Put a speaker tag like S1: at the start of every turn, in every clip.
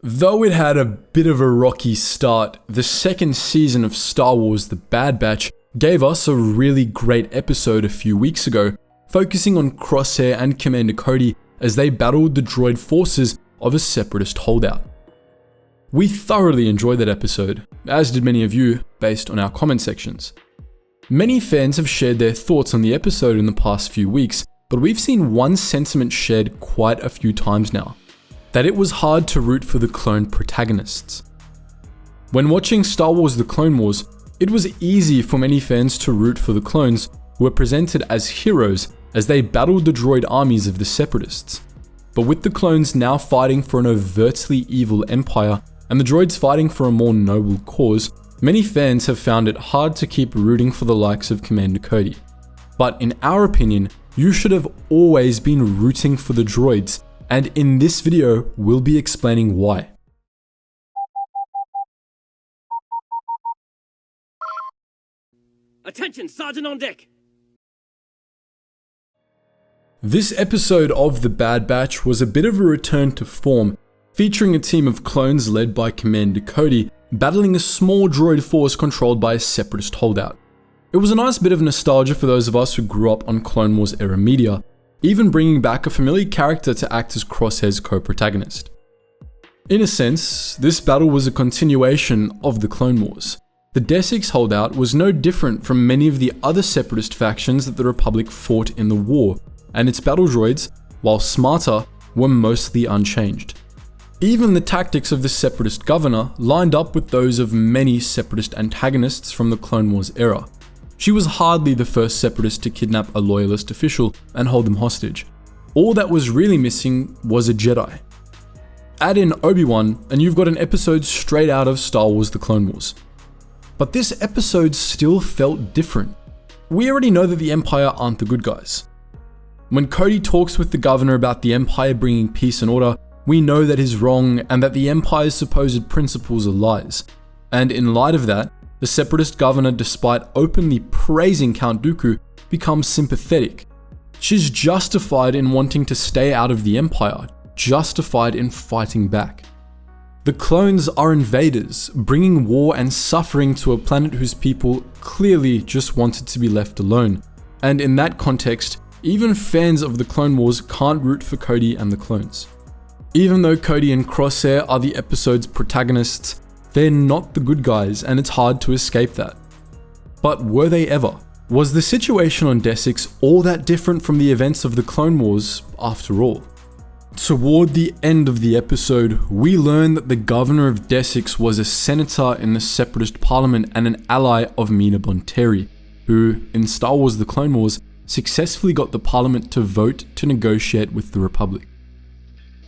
S1: Though it had a bit of a rocky start, the second season of Star Wars: The Bad Batch gave us a really great episode a few weeks ago, focusing on Crosshair and Commander Cody as they battled the droid forces of a Separatist holdout. We thoroughly enjoyed that episode, as did many of you, based on our comment sections. Many fans have shared their thoughts on the episode in the past few weeks, but we've seen one sentiment shared quite a few times now: that it was hard to root for the clone protagonists. When watching Star Wars: The Clone Wars, it was easy for many fans to root for the clones, who were presented as heroes as they battled the droid armies of the Separatists. But with the clones now fighting for an overtly evil empire, and the droids fighting for a more noble cause, many fans have found it hard to keep rooting for the likes of Commander Cody. But in our opinion, you should have always been rooting for the droids, and in this video, we'll be explaining why.
S2: Attention, Sergeant on deck!
S1: This episode of The Bad Batch was a bit of a return to form, featuring a team of clones led by Commander Cody, battling a small droid force controlled by a Separatist holdout. It was a nice bit of nostalgia for those of us who grew up on Clone Wars era media, even bringing back a familiar character to act as Crosshair's co-protagonist. In a sense, this battle was a continuation of the Clone Wars. The Desix holdout was no different from many of the other Separatist factions that the Republic fought in the war, and its battle droids, while smarter, were mostly unchanged. Even the tactics of the Separatist governor lined up with those of many Separatist antagonists from the Clone Wars era. She was hardly the first Separatist to kidnap a loyalist official and hold them hostage. All that was really missing was a Jedi. Add in Obi-Wan and you've got an episode straight out of Star Wars: The Clone Wars. But this episode still felt different. We already know that the Empire aren't the good guys. When Cody talks with the governor about the Empire bringing peace and order, we know that he's wrong and that the Empire's supposed principles are lies. And in light of that, the Separatist governor, despite openly praising Count Dooku, becomes sympathetic. She's justified in wanting to stay out of the Empire, justified in fighting back. The clones are invaders, bringing war and suffering to a planet whose people clearly just wanted to be left alone. And in that context, even fans of the Clone Wars can't root for Cody and the clones. Even though Cody and Crosshair are the episode's protagonists, they're not the good guys, and it's hard to escape that. But were they ever? Was the situation on Desix all that different from the events of the Clone Wars after all? Toward the end of the episode, we learn that the governor of Desix was a senator in the Separatist parliament and an ally of Mina Bonteri, who, in Star Wars: The Clone Wars, successfully got the parliament to vote to negotiate with the Republic.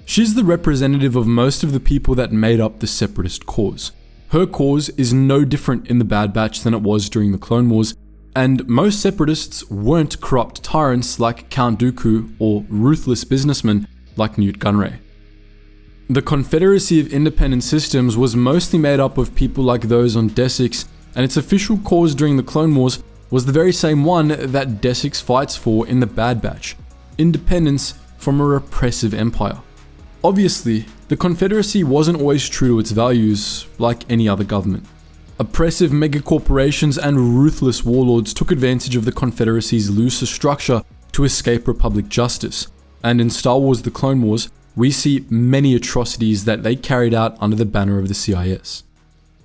S1: She's the representative of most of the people that made up the Separatist cause. Her cause is no different in The Bad Batch than it was during the Clone Wars, and most Separatists weren't corrupt tyrants like Count Dooku or ruthless businessmen like Newt Gunray. The Confederacy of Independent Systems was mostly made up of people like those on Desix, and its official cause during the Clone Wars was the very same one that Desix fights for in The Bad Batch: independence from a repressive empire. Obviously, the Confederacy wasn't always true to its values, like any other government. Oppressive megacorporations and ruthless warlords took advantage of the Confederacy's looser structure to escape Republic justice, and in Star Wars: The Clone Wars, we see many atrocities that they carried out under the banner of the CIS.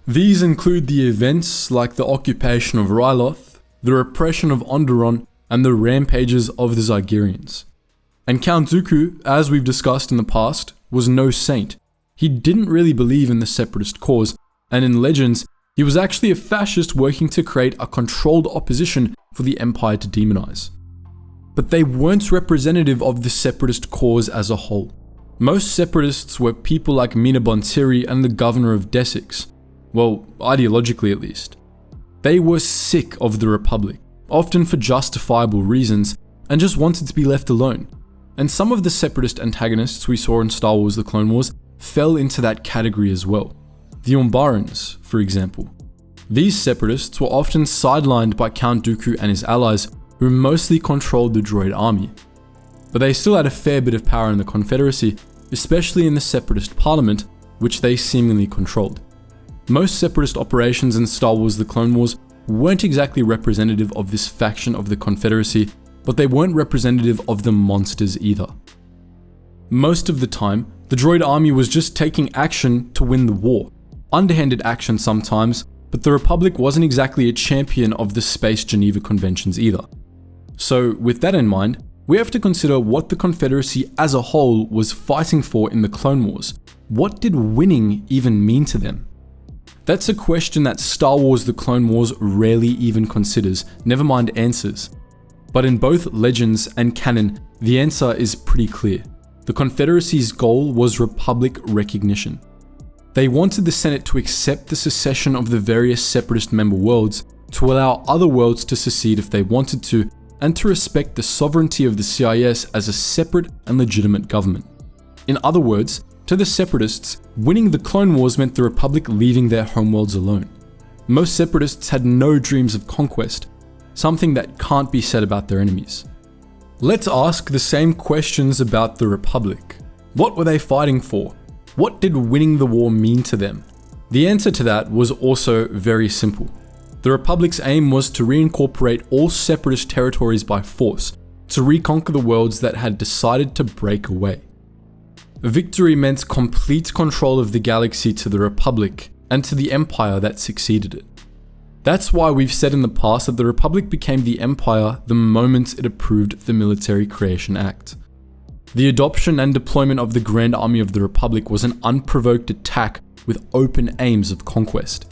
S1: These include the events like the occupation of Ryloth, the repression of Onderon, and the rampages of the Zygerians. And Count Dooku, as we've discussed in the past, was no saint. He didn't really believe in the Separatist cause, and in Legends, he was actually a fascist working to create a controlled opposition for the Empire to demonize. But they weren't representative of the Separatist cause as a whole. Most Separatists were people like Mina Bonteri and the governor of Desix. Well, ideologically at least. They were sick of the Republic, often for justifiable reasons, and just wanted to be left alone. And some of the Separatist antagonists we saw in Star Wars: The Clone Wars fell into that category as well. The Umbarans, for example. These Separatists were often sidelined by Count Dooku and his allies, who mostly controlled the droid army. But they still had a fair bit of power in the Confederacy, especially in the Separatist parliament, which they seemingly controlled. Most Separatist operations in Star Wars The Clone Wars weren't exactly representative of this faction of the Confederacy, but they weren't representative of the monsters either. Most of the time, the droid army was just taking action to win the war. Underhanded action sometimes, but the Republic wasn't exactly a champion of the Space Geneva Conventions either. So with that in mind, we have to consider what the Confederacy as a whole was fighting for in the Clone Wars. What did winning even mean to them? That's a question that Star Wars The Clone Wars rarely even considers, never mind answers. But in both Legends and canon, the answer is pretty clear. The Confederacy's goal was Republic recognition. They wanted the Senate to accept the secession of the various Separatist member worlds, to allow other worlds to secede if they wanted to, and to respect the sovereignty of the CIS as a separate and legitimate government. In other words, to the Separatists, winning the Clone Wars meant the Republic leaving their homeworlds alone. Most Separatists had no dreams of conquest, something that can't be said about their enemies. Let's ask the same questions about the Republic. What were they fighting for? What did winning the war mean to them? The answer to that was also very simple. The Republic's aim was to reincorporate all Separatist territories by force, to reconquer the worlds that had decided to break away. Victory meant complete control of the galaxy to the Republic and to the Empire that succeeded it. That's why we've said in the past that the Republic became the Empire the moment it approved the Military Creation Act. The adoption and deployment of the Grand Army of the Republic was an unprovoked attack with open aims of conquest.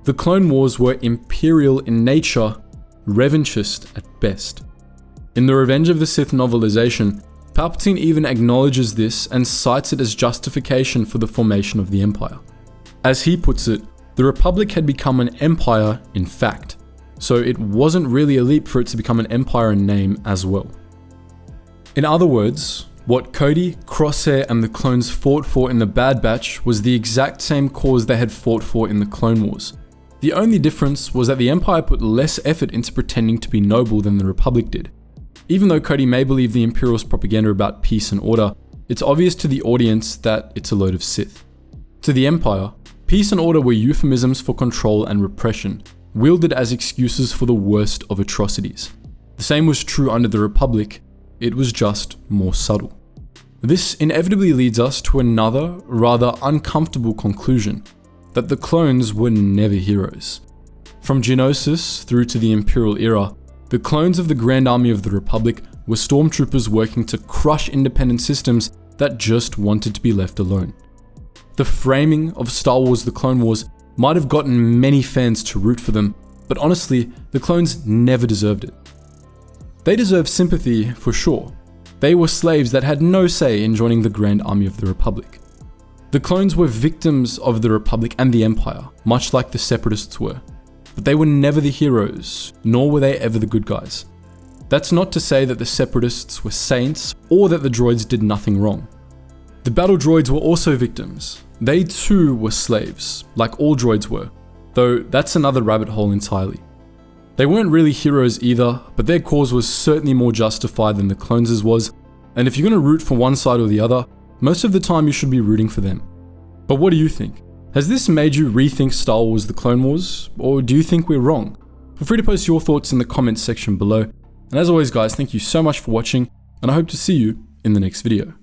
S1: The Clone Wars were imperial in nature, revanchist at best. In the Revenge of the Sith novelization, Palpatine even acknowledges this and cites it as justification for the formation of the Empire. As he puts it, the Republic had become an empire in fact, so it wasn't really a leap for it to become an empire in name as well. In other words, what Cody, Crosshair, and the clones fought for in the Bad Batch was the exact same cause they had fought for in the Clone Wars. The only difference was that the Empire put less effort into pretending to be noble than the Republic did. Even though Cody may believe the Imperialist propaganda about peace and order, it's obvious to the audience that it's a load of Sith. To the Empire, peace and order were euphemisms for control and repression, wielded as excuses for the worst of atrocities. The same was true under the Republic, it was just more subtle. This inevitably leads us to another, rather uncomfortable conclusion, that the clones were never heroes. From Geonosis through to the Imperial era, the clones of the Grand Army of the Republic were stormtroopers working to crush independent systems that just wanted to be left alone. The framing of Star Wars The Clone Wars might have gotten many fans to root for them, but honestly, the clones never deserved it. They deserve sympathy for sure. They were slaves that had no say in joining the Grand Army of the Republic. The clones were victims of the Republic and the Empire, much like the Separatists were. But they were never the heroes, nor were they ever the good guys. That's not to say that the Separatists were saints, or that the droids did nothing wrong. The battle droids were also victims. They too were slaves, like all droids were, though that's another rabbit hole entirely. They weren't really heroes either, but their cause was certainly more justified than the clones' was, and if you're going to root for one side or the other, most of the time you should be rooting for them. But what do you think? Has this made you rethink Star Wars The Clone Wars, or do you think we're wrong? Feel free to post your thoughts in the comments section below, and as always guys, thank you so much for watching, and I hope to see you in the next video.